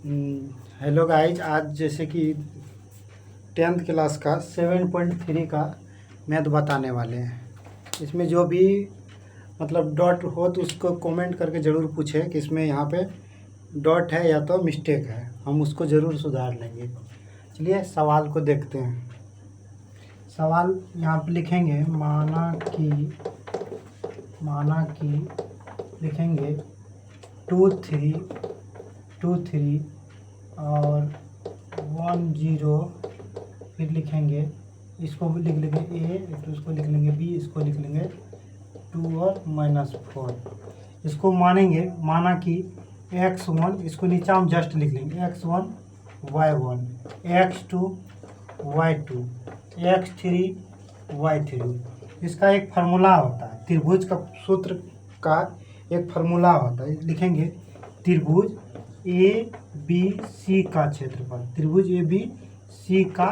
Hello guys, आज जैसे कि 10th क्लास का 7.3 का मैथ बताने वाले हैं। इसमें जो भी मतलब डॉट हो तो उसको कमेंट करके ज़रूर पूछें कि इसमें यहाँ पे डॉट है या तो मिस्टेक है, हम उसको ज़रूर सुधार लेंगे। चलिए सवाल को देखते हैं। सवाल यहाँ पे लिखेंगे माना कि लिखेंगे 2 3 और 1 0, फिर लिखेंगे इसको लिख लेंगे ए, तो इसको लिख लेंगे बी, इसको लिख लेंगे 2 और -4। इसको माना कि x1, इसको नीचे हम जस्ट लिख लेंगे x1 y1, x2 y2, x3 y3। इसका एक फार्मूला होता है, त्रिभुज का सूत्र का एक फार्मूला होता है। लिखेंगे त्रिभुज ए बी सी का क्षेत्रफल, त्रिभुज ए बी सी का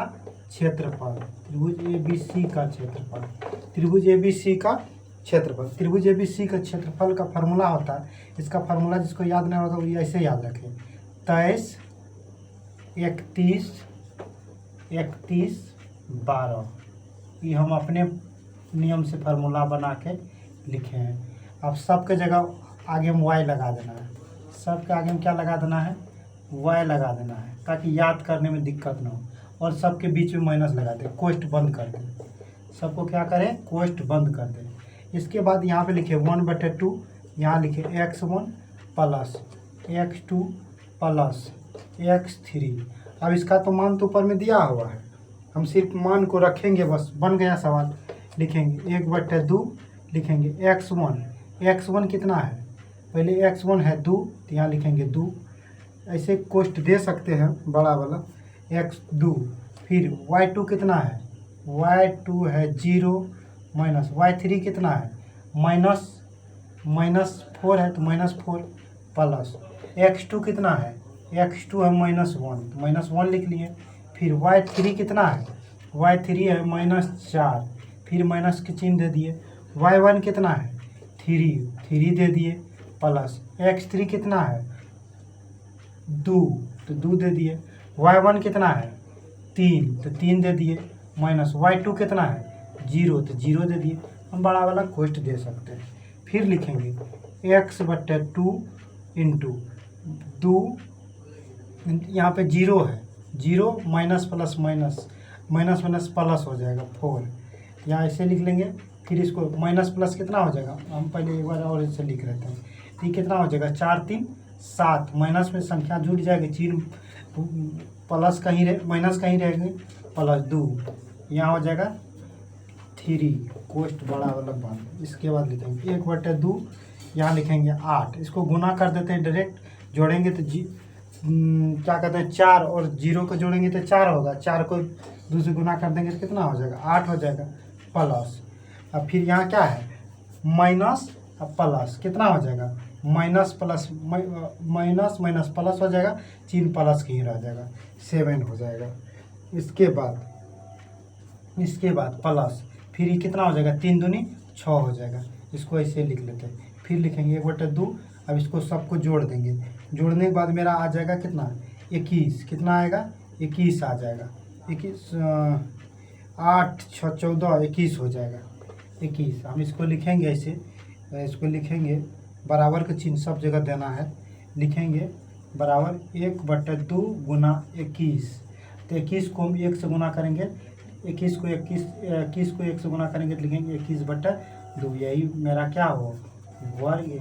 क्षेत्रफल, त्रिभुज ए बी सी का क्षेत्रफल, त्रिभुज ए बी सी का क्षेत्रफल, त्रिभुज ए बी सी का क्षेत्रफल का फार्मूला होता है। इसका फार्मूला जिसको याद नहीं होता वो ऐसे याद रखें, 23 31 31 12। ये हम अपने नियम से फार्मूला बना के लिखे हैं। अब सबके जगह आगे में y लगा देना है, सबके आगे में क्या लगा देना है, y लगा देना है, ताकि याद करने में दिक्कत ना हो। और सबके बीच में माइनस लगा दें, कोष्ठ बंद कर दें, सबको क्या करें, कोष्ठ बंद कर दें। इसके बाद यहाँ पे लिखे 1/2, यहाँ लिखे x1 plus x2 plus x3। अब इसका तो मान तो ऊपर में दिया हुआ है, हम सिर्फ मान को रखेंगे, बस बन गया सवाल। लिखेंगे 1/2, लिखेंगे x1 कितना है, पहले x1 है 2, तो यहाँ लिखेंगे 2, ऐसे कोष्ठ दे सकते हैं बड़ा वाला, x2। फिर y2 कितना है, y2 है 0 माइनस, y3 कितना है -4 है तो -4 प्लस x2 कितना है, x2 है -1 तो -1 लिख लिए। फिर y3 कितना है, y3 है -4, फिर माइनस के चिन्ह दे दिए। y1 कितना है 3 दे दिए, प्लस x3 कितना है 2 तो 2 दे दिए। y1 कितना है 3 तो 3 दे दिए, माइनस y2 कितना है 0 तो 0 दे दिए। हम बड़ा वाला कोष्ठ दे सकते हैं। फिर लिखेंगे x/2 इंटू 2, यहाँ पे 0 है, 0 माइनस प्लस माइनस प्लस हो जाएगा 4, यहाँ ऐसे लिख लेंगे। फिर इसको माइनस प्लस कितना हो जाएगा, हम पहले एक बार और इसे लिख लेते हैं। तो ये कितना हो जाएगा 4 3 7, माइनस में संख्या जुड़ जाएगी, चिन्ह प्लस कहीं माइनस कहीं रहेंगे, प्लस 2, यहाँ हो जाएगा 3, कोष्ठ बड़ा वाला बंद। इसके बाद लिखेंगे 1/2, यहाँ लिखेंगे 8, इसको गुना कर देते हैं डायरेक्ट, जोड़ेंगे तो क्या कहते हैं 4 और 0 को जोड़ेंगे तो 4 होगा, 4 को 2 से गुना कर देंगे तो कितना हो जाएगा 8 हो जाएगा, प्लस। अब फिर यहाँ क्या है माइनस, अब प्लस कितना हो जाएगा, माइनस प्लस माइनस प्लस हो जाएगा, चिन्ह प्लस की ही रह जाएगा, 7 हो जाएगा। इसके बाद प्लस, फिर ये कितना हो जाएगा 3 दूनी 6 हो जाएगा। इसको ऐसे लिख लेते हैं। फिर लिखेंगे 1/2, अब इसको सबको जोड़ देंगे, जोड़ने के बाद मेरा आ जाएगा कितना 21, कितना आएगा 21 आ जाएगा, 21 8 6 14 21 हो जाएगा 21। हम इसको लिखेंगे ऐसे, इसको लिखेंगे बराबर का चिन्ह सब जगह देना है, लिखेंगे बराबर 1/2 गुना 21। तो 21 को हम 1 से गुना करेंगे, 21 को 1 से गुना करेंगे तो लिखेंगे 21/2। यही मेरा क्या हो वर्ग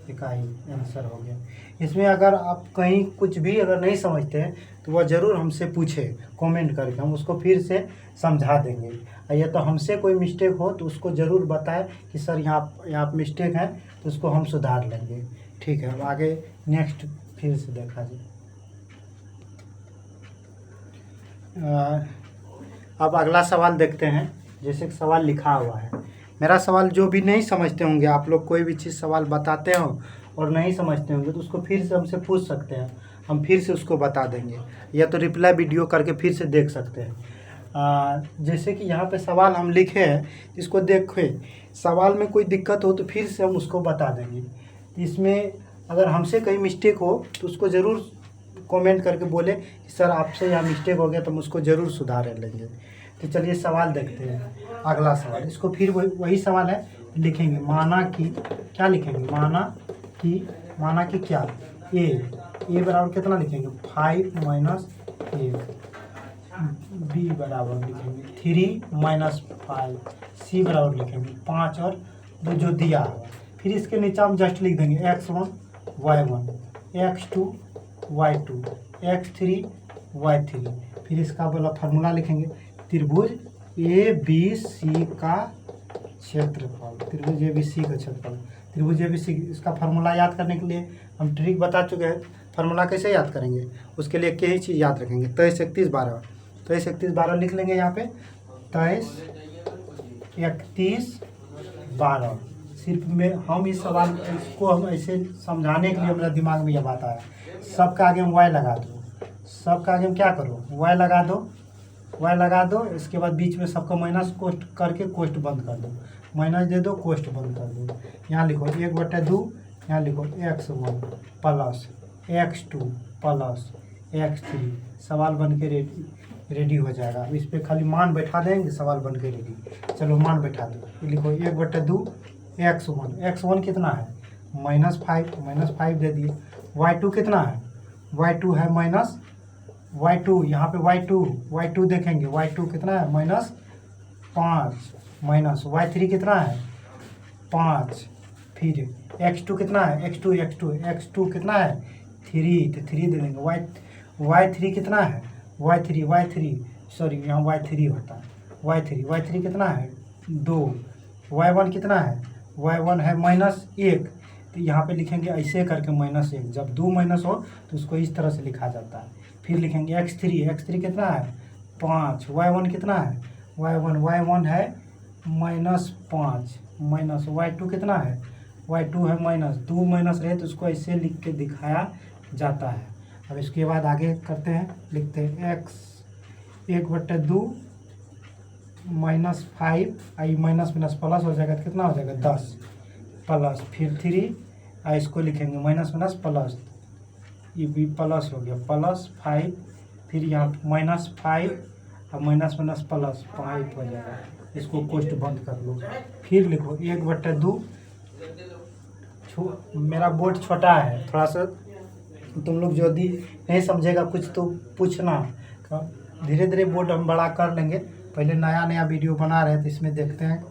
इकाई आंसर हो गया। इसमें अगर आप कहीं कुछ भी अगर नहीं समझते हैं तो वह ज़रूर हमसे पूछे कमेंट करके, हम उसको फिर से समझा देंगे। या तो हमसे कोई मिस्टेक हो तो उसको ज़रूर बताएं कि सर यहाँ मिस्टेक है, तो उसको हम सुधार लेंगे। ठीक है, अब आगे नेक्स्ट फिर से देखा जाए। अब अगला सवाल देखते हैं। जैसे कि सवाल लिखा हुआ है, मेरा सवाल जो भी नहीं समझते होंगे, आप लोग कोई भी चीज़ सवाल बताते हो और नहीं समझते होंगे तो उसको फिर से हमसे पूछ सकते हैं, हम फिर से उसको बता देंगे, या तो रिप्लाई वीडियो करके फिर से देख सकते हैं। जैसे कि यहाँ पे सवाल हम लिखे हैं, इसको देखें, सवाल में कोई दिक्कत हो तो फिर से हम उसको बता देंगे। इसमें अगर हमसे कहीं मिस्टेक हो तो उसको ज़रूर कमेंट करके बोले कि सर आपसे यहाँ मिस्टेक हो गया, तो हम उसको ज़रूर सुधार लेंगे। तो चलिए सवाल देखते हैं। अगला सवाल, इसको फिर वही सवाल है, लिखेंगे माना कि, क्या लिखेंगे, माना कि क्या, ए बराबर कितना लिखेंगे 5 माइनस 1, बी बराबर लिखेंगे 3 माइनस 5, सी बराबर लिखेंगे 5 और 2 जो दिया है। फिर इसके नीचे हम जस्ट लिख देंगे x1 y1, x2 y2, x3 y3। फिर इसका वाला फार्मूला लिखेंगे, त्रिभुज ए बी सी का क्षेत्रफल, त्रिभुज ए बी सी का क्षेत्रफल, त्रिभुज ए बी सी। इसका फार्मूला याद करने के लिए हम ट्रिक बता चुके हैं। फार्मूला कैसे याद करेंगे, उसके लिए क्या ही चीज़ याद रखेंगे, 23 31 12, 23 31 12 लिख लेंगे यहाँ पे, 23 31 12। सिर्फ में हम इस सवाल इसको हम ऐसे समझाने के लिए मेरा दिमाग में यह बात आया, सबका आगे हम y लगा दो, सबका आगे हम क्या करो y लगा दो, इसके बाद बीच में सबको माइनस कोष्ट करके कोष्ट बंद कर दो, माइनस दे दो कोष्ट बंद कर दो। यहाँ लिखो 1/2, यहाँ लिखो x1 plus x2 plus x3, सवाल बन के रेडी हो जाएगा। अब इस पर खाली मान बैठा देंगे, सवाल बन के रेडी। चलो मान बैठा दो, लिखो 1/2 x1 कितना है -5 दे दिए। y2 कितना है, y2 है माइनस y2, यहाँ पे y2 देखेंगे, y2 कितना है -5, माइनस y3 कितना है 5। फिर x2 कितना है, x2 कितना है 3, तो 3 दे देंगे। y3 कितना है, y3 सॉरी यहाँ y3 होता है, y3 कितना है 2। y1 कितना है, y1 है -1, तो यहाँ पे लिखेंगे ऐसे करके -1, जब 2 माइनस हो तो उसको इस तरह से लिखा जाता है। फिर लिखेंगे x3 कितना है 5, y1 कितना है, y1 है -5, माइनस y2 कितना है, y2 है -2 माइनस रहे तो उसको ऐसे लिख के दिखाया जाता है। अब इसके बाद आगे करते हैं, लिखते हैं x 1/2 -5, आई माइनस प्लस हो जाएगा, तो कितना हो जाएगा 10 प्लस, फिर 3 इसको लिखेंगे माइनस प्लस, ये भी प्लस हो गया +5, फिर यहाँ -5 और माइनस प्लस 5 हो जाएगा। इसको कोष्ट बंद कर लो। फिर लिखो 1/2, मेरा बोर्ड छोटा है थोड़ा सा, तुम लोग जो नहीं समझेगा कुछ तो पूछना, धीरे धीरे बोर्ड हम बड़ा कर लेंगे। पहले नया वीडियो बना रहे तो इसमें देखते हैं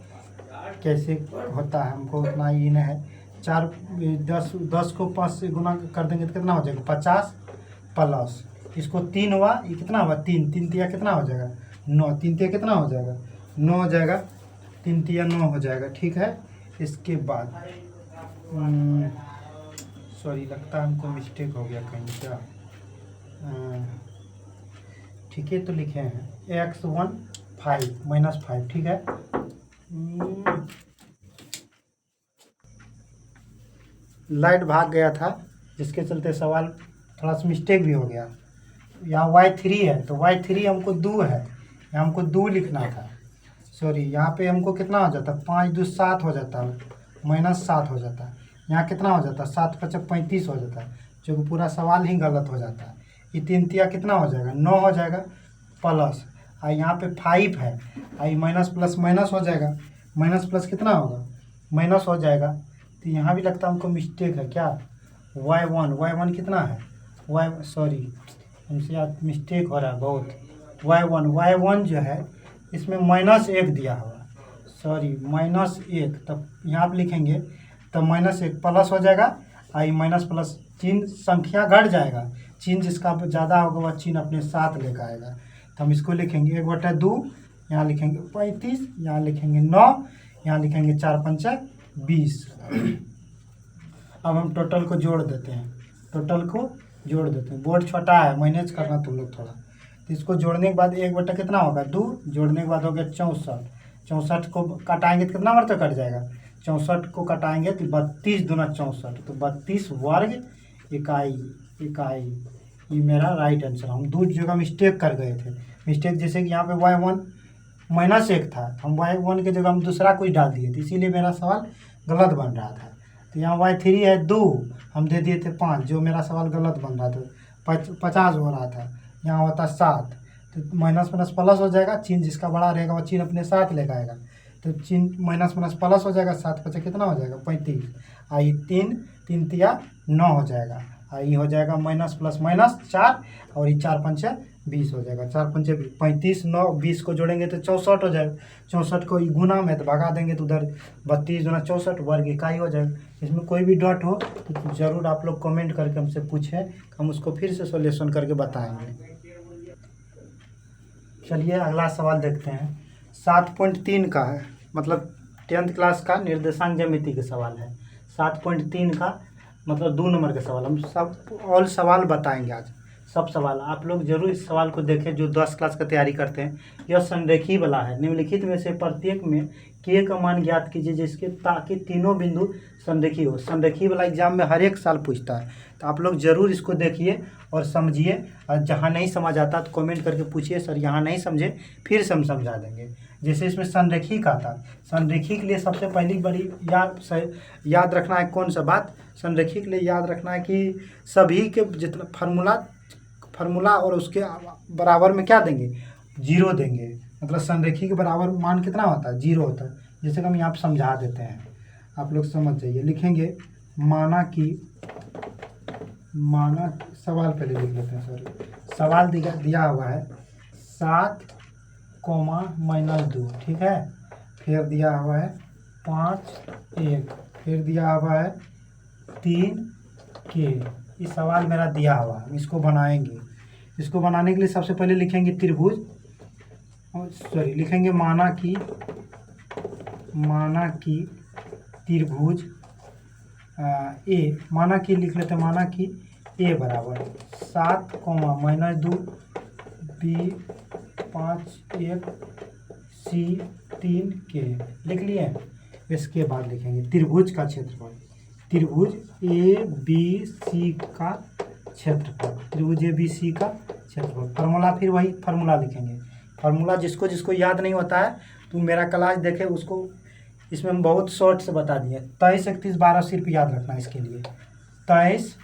कैसे होता है, हमको उतना ही नहीं है। 10 को 5 से गुना कर देंगे तो कितना हो जाएगा 50 प्लस, इसको 3 हुआ, ये कितना हुआ 3 तिया कितना हो जाएगा 9, 3 तिया कितना हो जाएगा 9 हो जाएगा, 3 तिया 9 हो जाएगा। ठीक है, इसके बाद सॉरी लगता है हमको मिस्टेक हो गया कहीं क्या, ठीक है, तो लिखे हैं x1 5 -5, ठीक है। लाइट भाग गया था जिसके चलते सवाल थोड़ा सा मिस्टेक भी हो गया। यहाँ y3 है तो y3 हमको 2 है, यहाँ हमको 2 लिखना था, सॉरी यहाँ पे हमको कितना हो जाता 5 2 7 हो जाता, -7 हो जाता। यहाँ कितना हो जाता 7 5 35 हो जाता, जो कि पूरा सवाल ही गलत हो जाता है। ये 3 तिया कितना हो जाएगा 9 हो जाएगा प्लस, और यहाँ पे 5 है, आई माइनस प्लस माइनस हो जाएगा, माइनस प्लस कितना होगा माइनस हो जाएगा। तो यहाँ भी लगता है हमको मिस्टेक है क्या, y1 कितना है सॉरी हमसे आज मिस्टेक हो रहा है बहुत। y1 जो है इसमें -1 दिया हुआ, सॉरी -1, तब यहाँ पे लिखेंगे तब -1 प्लस हो जाएगा, आई माइनस प्लस चिन्ह संख्या घट जाएगा, चिन्ह जिसका ज़्यादा होगा वह चिन्ह अपने साथ लेकर आएगा। तो हम इसको लिखेंगे 1/2, यहाँ लिखेंगे 35, यहाँ लिखेंगे 9, यहाँ लिखेंगे 4 5 20। अब हम टोटल को जोड़ देते हैं, बोर्ड छोटा है, मैनेज करना तुम लोग थोड़ा। तो इसको जोड़ने के बाद 1 कितना होगा 2, जोड़ने के बाद हो गया 64, 64 को कटाएंगे तो कितना मरतब कट जाएगा, 64 को कटाएंगे तो 32 दूना 64, तो 32 वर्ग इकाई। ये मेरा राइट आंसर। हम 2 जगह मिस्टेक कर गए थे, मिस्टेक जैसे कि यहाँ पे y1 -1 था, हम y1 की जगह हम दूसरा कुछ डाल दिए थे, इसीलिए मेरा सवाल गलत बन रहा था। तो यहाँ y3 है 2, हम दे दिए थे 5, जो मेरा सवाल गलत बन रहा था, 50 हो रहा था, यहाँ होता 7, तो माइनस माइनस प्लस हो जाएगा, चिन्ह जिसका बड़ा रहेगा वो चिन्ह अपने साथ लेकर आएगा, तो चिन्ह माइनस माइनस प्लस हो जाएगा, 7 5 कितना हो जाएगा 35, आई 3 3 तिया 9 हो जाएगा, आई हो जाएगा माइनस प्लस माइनस 4, और ये 4 5 20 हो जाएगा, 4 5 35, 9 20 को जोड़ेंगे तो 64 हो जाएगा, 64 को गुना में तो भगा देंगे तो उधर 32 गुना 64 वर्ग इकाई हो जाएगा। इसमें कोई भी डॉट हो तो ज़रूर आप लोग कमेंट करके हमसे पूछें, हम उसको फिर से सॉल्यूशन करके बताएंगे। चलिए अगला सवाल देखते हैं। 7.3 का है, मतलब 10th क्लास का निर्देशांक ज्यामिति का सवाल है। 7.3 का मतलब 2 नंबर का सवाल, हम सब ऑल सवाल बताएंगे आज, सब सवाल आप लोग जरूर इस सवाल को देखें जो 10 क्लास का तैयारी करते हैं। यह संरेखी वाला है, निम्नलिखित में से प्रत्येक में k का मान ज्ञात कीजिए जिसके ताकि तीनों बिंदु संरेखी हो। संरेखी वाला एग्जाम में हर एक साल पूछता है, तो आप लोग जरूर इसको देखिए और समझिए, और जहाँ नहीं समझ आता तो कमेंट करके पूछिए सर यहाँ नहीं समझे, फिर से हम समझा देंगे। जैसे इसमें संरेखी का था, संरेखी के लिए सबसे पहली बड़ी याद रखना है कौन सा बात, संरेखी के लिए याद रखना है कि सभी के जितना फार्मूला और उसके बराबर में क्या देंगे, 0 देंगे, मतलब संरेखी के बराबर मान कितना होता है 0 होता है। जैसे कि हम यहाँ पर समझा देते हैं, आप लोग समझ जाइए। लिखेंगे माना सवाल पहले लिख लेते हैं, सॉरी सवाल दिया हुआ है 7 -2, ठीक है, फिर दिया हुआ है 5 1, फिर दिया हुआ है 3 k। ये सवाल मेरा दिया हुआ, हम इसको बनाएंगे। इसको बनाने के लिए सबसे पहले लिखेंगे त्रिभुज, लिखेंगे माना कि त्रिभुज ए, माना कि लिख लेते हैं, माना कि ए बराबर 7, -2, b 5 1 c 3 k लिख लिए। इसके बाद लिखेंगे त्रिभुज का क्षेत्रफल, त्रिभुज ए बी सी का क्षेत्रफल, त्रिभुज ए बी सी का क्षेत्रफल। फार्मूला फिर वही फार्मूला लिखेंगे, फार्मूला जिसको याद नहीं होता है तो मेरा क्लास देखे, उसको इसमें हम बहुत शॉर्ट से बता दिए। 23 31 12 सिर्फ याद रखना है इसके लिए, 23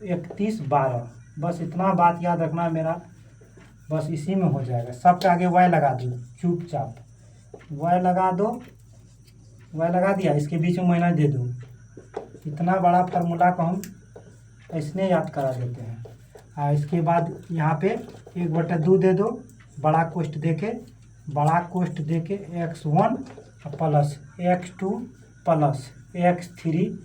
31 12, बस इतना बात याद रखना है मेरा, बस इसी में हो जाएगा। सबके आगे y लगा दो, चुपचाप y लगा दो, y लगा दिया, इसके बीच में माइनस दे दो। इतना बड़ा फार्मूला को हम इसने याद करा देते हैं। इसके बाद यहाँ पे 1/2 दे दो, बड़ा कोष्ठ देके x1 plus x2 plus x3।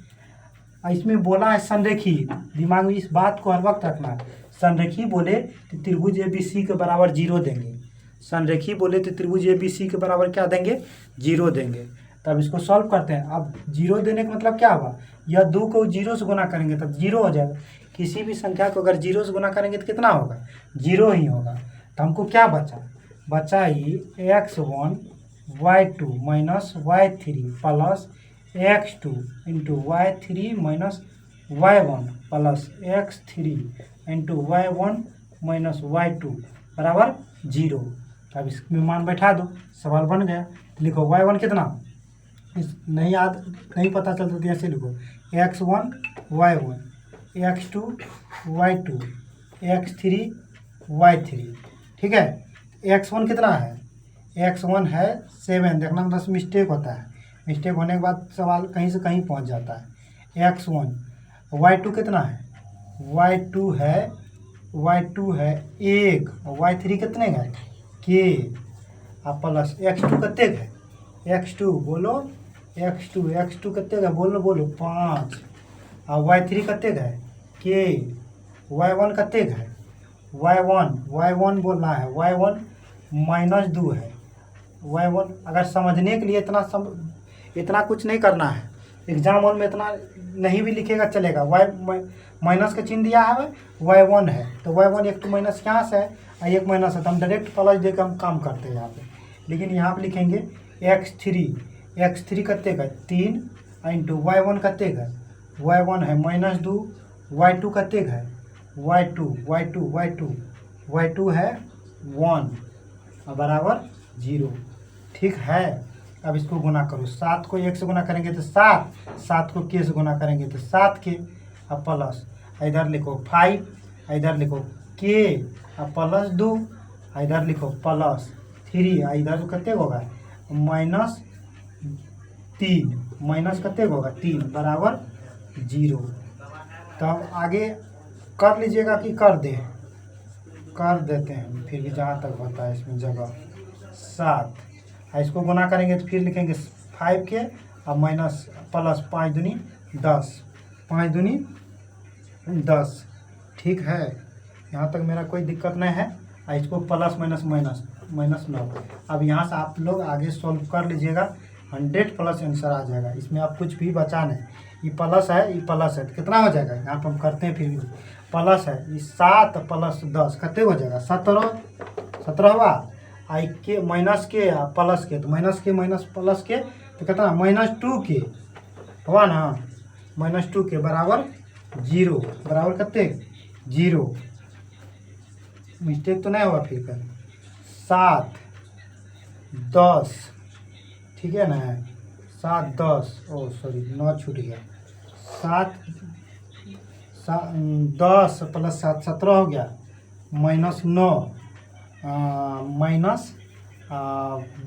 इसमें बोला है संरेखी, दिमाग में इस बात को हर वक्त रखना है। संरेखी बोले तो त्रिभुज ए बी सी के बराबर 0 देंगे, संरेखी बोले तो त्रिभुज ए बी सी के बराबर क्या देंगे, 0 देंगे। तब इसको सॉल्व करते हैं। अब 0 देने का मतलब क्या हुआ, यह 2 को 0 से गुना करेंगे तब 0 हो जाएगा। किसी भी संख्या को अगर 0 से गुना करेंगे तो कितना होगा, 0 ही होगा। तो हमको क्या बचा ही x1 y2 minus y3 plus x2 into y3 minus y1 plus x3 into y1 minus y2 बराबर 0। अब इसमें मान बैठा दो, सवाल बन गया। लिखो y1 कितना, नहीं पता चलता तो ऐसे लिखो x1 y1 x2 y2 x3 y3, ठीक है। x1 कितना है, x1 है 7, देखना मतलब मिस्टेक होता है, मिस्टेक होने के बाद सवाल कहीं से कहीं पहुंच जाता है। x1, y2 कितना है, y2 है 1, y3 कितने है k, प्लस x2 कितने है, x2 बोलो, x2 कितने है बोलो 5, और y3 कितने है k, y1 कितने है, y1 बोलना है, y1 -2 है। y1 अगर समझने के लिए इतना कुछ नहीं करना है, एग्जाम हॉल में इतना नहीं भी लिखेगा चलेगा। माइनस का चिन्ह दिया है, y1 है तो y1 एक तो माइनस यहाँ से है और एक माइनस है, तो हम डायरेक्ट प्लस देकर हम काम करते हैं यहाँ पे। लेकिन यहाँ पे लिखेंगे x3 कितने का 3 इंटू y1 कितने का, y1 है -2, y2 कितने का है, y2 है 1 बराबर 0, ठीक है। अब इसको गुना करो, 7 को 1 से गुना करेंगे तो 7, 7 को k से गुना करेंगे तो 7k, अब प्लस इधर लिखो 5, इधर लिखो k, अब प्लस 2, इधर लिखो प्लस 3, इधर कितने होगा -3, माइनस कितने होगा 3 बराबर 0। तब आगे कर लीजिएगा कि कर दे, कर देते हैं फिर भी जहाँ तक होता है इसमें जगह 7, इसको गुना करेंगे तो फिर लिखेंगे 5k और माइनस प्लस 5 दूनी 10, 5 दूनी 10। ठीक है, यहाँ तक मेरा कोई दिक्कत नहीं है। इसको प्लस माइनस माइनस माइनस 9। अब यहाँ से आप लोग आगे सॉल्व कर लीजिएगा, 100 प्लस आंसर आ जाएगा। इसमें आप कुछ भी बचा नहीं, ये प्लस है ये प्लस है तो कितना हो जाएगा, यहाँ पर हम करते हैं फिर भी प्लस है, ये 7 प्लस 10 कितने हो जाएगा 17 हुआ। आई के माइनस के प्लस के तो माइनस के माइनस प्लस के तो कितना -2k हुआ ना, -2k बराबर 0, बराबर कितने 0। मिस्टेक तो नहीं हुआ फिर कर 7 10, ठीक है ना, 7 10 ओ सॉरी 9 छूट गया, 10 प्लस 7 17 हो गया, -9 माइनस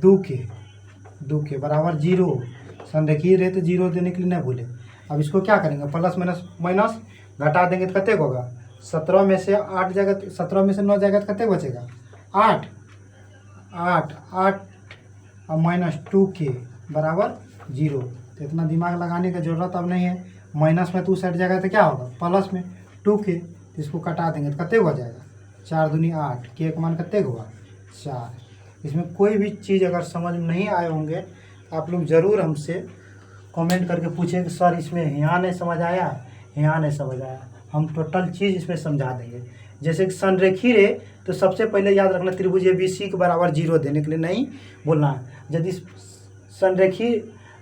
2k बराबर 0। संरेखीय रहे तो 0 देने के लिए नहीं भूले। अब इसको क्या करेंगे, प्लस माइनस माइनस घटा देंगे तो कितने होगा, 17 में से 8 जाएगा, 17 में से 9 जाएगा तो कितने बचेगा 8 और -2k बराबर 0। तो इतना दिमाग लगाने का ज़रूरत अब नहीं है। माइनस में 2 सेट जाएगा तो क्या होगा प्लस में 2k, तो इसको कटा देंगे तो कितने हो जाएगा 4 दूनी 8, के का मान कितने हुआ 4। इसमें कोई भी चीज़ अगर समझ में नहीं आए होंगे तो आप लोग ज़रूर हमसे कमेंट करके पूछें कि सर इसमें यहाँ नहीं समझ आया, यहाँ नहीं समझ आया, हम टोटल चीज़ इसमें समझा देंगे। जैसे कि संरेखी रहे तो सबसे पहले याद रखना त्रिभुज ABC के बराबर 0 देने के लिए नहीं बोलना है। यदि संरेखी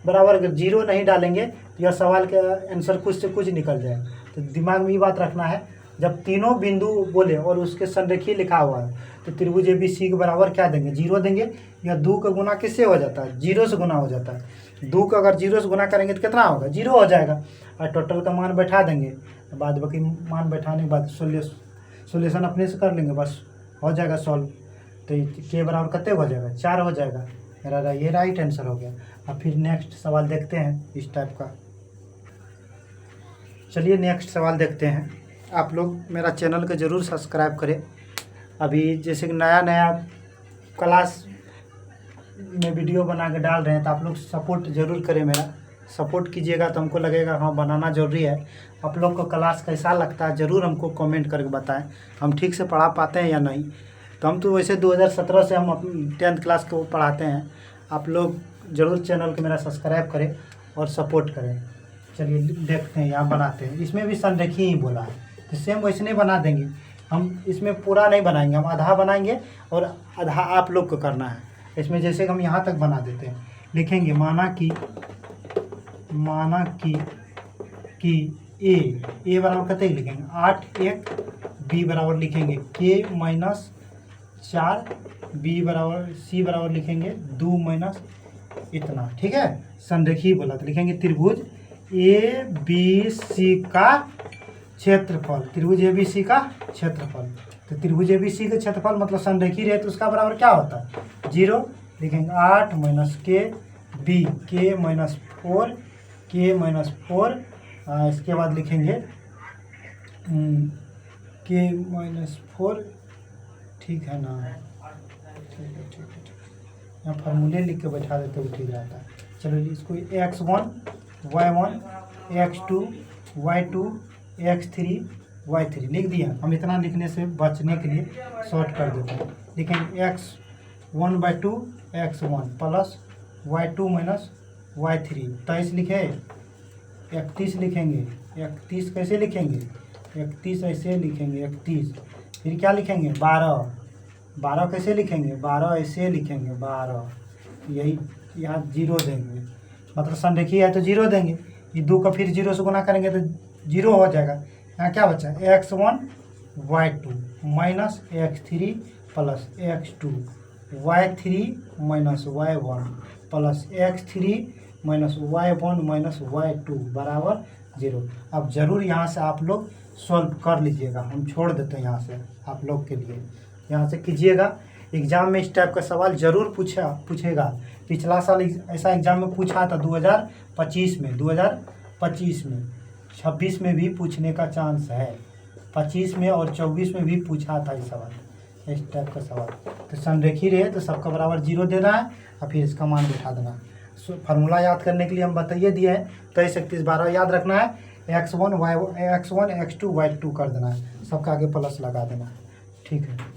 बराबर अगर 0 नहीं डालेंगे तो यह सवाल का आंसर कुछ से कुछ निकल जाए। तो दिमाग में ये बात रखना है, जब तीनों बिंदु बोले और उसके संरेखी लिखा हुआ है तो त्रिभुज ABC के बराबर क्या देंगे 0 देंगे, या 2 का गुना किससे हो जाता है 0 से गुना हो जाता है। 2 का अगर 0 से गुना करेंगे तो कितना होगा 0 हो जाएगा, और टोटल का मान बैठा देंगे, बाद बाकी मान बैठाने के बाद सोल्यूशन अपने से कर लेंगे, बस हो जाएगा सॉल्व। तो के बराबर कितने हो जाएगा 4 हो जाएगा, मेरा ये राइट आंसर हो गया। अब फिर नेक्स्ट सवाल देखते हैं इस टाइप का। चलिए नेक्स्ट सवाल देखते हैं। आप लोग मेरा चैनल को ज़रूर सब्सक्राइब करें। अभी जैसे कि नया क्लास में वीडियो बना के डाल रहे हैं तो आप लोग सपोर्ट ज़रूर करें, मेरा सपोर्ट कीजिएगा तो हमको लगेगा हाँ बनाना ज़रूरी है। आप लोग को क्लास कैसा लगता है ज़रूर हमको कमेंट करके बताएं, हम ठीक से पढ़ा पाते हैं या नहीं। तो हम तो वैसे 2017 से हम 10th क्लास को पढ़ाते हैं। आप लोग ज़रूर चैनल को मेरा सब्सक्राइब करें और सपोर्ट करें। चलिए देखते हैं, यहाँ बनाते हैं। इसमें भी संरेखी ही बोला है तो सेम वैसे नहीं बना देंगे हम, इसमें पूरा नहीं बनाएंगे, हम आधा बनाएंगे और आधा आप लोग को करना है। इसमें जैसे हम यहाँ तक बना देते हैं, लिखेंगे माना कि ए बराबर कितने लिखेंगे 8 1 बी बराबर लिखेंगे k माइनस 4, बी बराबर सी बराबर लिखेंगे 2 माइनस इतना। ठीक है, संरेखी बोला तो लिखेंगे त्रिभुज ABC का क्षेत्रफल, त्रिभुज ABC का क्षेत्रफल। तो त्रिभुज ABC का क्षेत्रफल मतलब संरेखी रहे तो उसका बराबर क्या होता है 0, लिखेंगे 8 माइनस के बी के माइनस 4 के माइनस 4, इसके बाद लिखेंगे के माइनस 4। ठीक है ना, ठीक है यहाँ फार्मूले लिख के बैठा देते हो ठीक रहता है। चलो इसको x1 y1 x2 y2 x3 y3 लिख दिया। हम इतना लिखने से बचने के लिए शॉर्ट कर देते हैं, लिखेंगे x1/2 x1 plus y2 minus y3। 23 लिखे, 31 लिखेंगे, 31 कैसे लिखेंगे 31 ऐसे लिखेंगे 31। फिर क्या लिखेंगे 12 कैसे लिखेंगे 12 ऐसे लिखेंगे 12, यही यहाँ 0 देंगे, मतलब संरेखी है तो 0 देंगे। ये 2 का फिर 0 से गुना करेंगे तो 0 हो जाएगा। यहाँ क्या बचा x1 y2 minus x3 plus x2 y3 minus y1 plus x3 minus y1 minus y2 बराबर 0। अब ज़रूर यहाँ से आप लोग सॉल्व कर लीजिएगा, हम छोड़ देते हैं यहाँ से आप लोग के लिए, यहाँ से कीजिएगा। एग्ज़ाम में इस टाइप का सवाल ज़रूर पूछेगा। पिछला साल ऐसा एग्ज़ाम में पूछा था 2025 में, 2025 में, 26 में भी पूछने का चांस है, 25 में और 24 में भी पूछा था इस सवाल, इस टाइप का सवाल। तो संरेखी रहे तो सबका बराबर 0 देना है और फिर इसका मान बैठा देना। फार्मूला याद करने के लिए हम बताइए दिए हैं, 23 31 12 याद रखना है, x1 x2 y2 कर देना है, सबका आगे प्लस लगा देना है। ठीक है।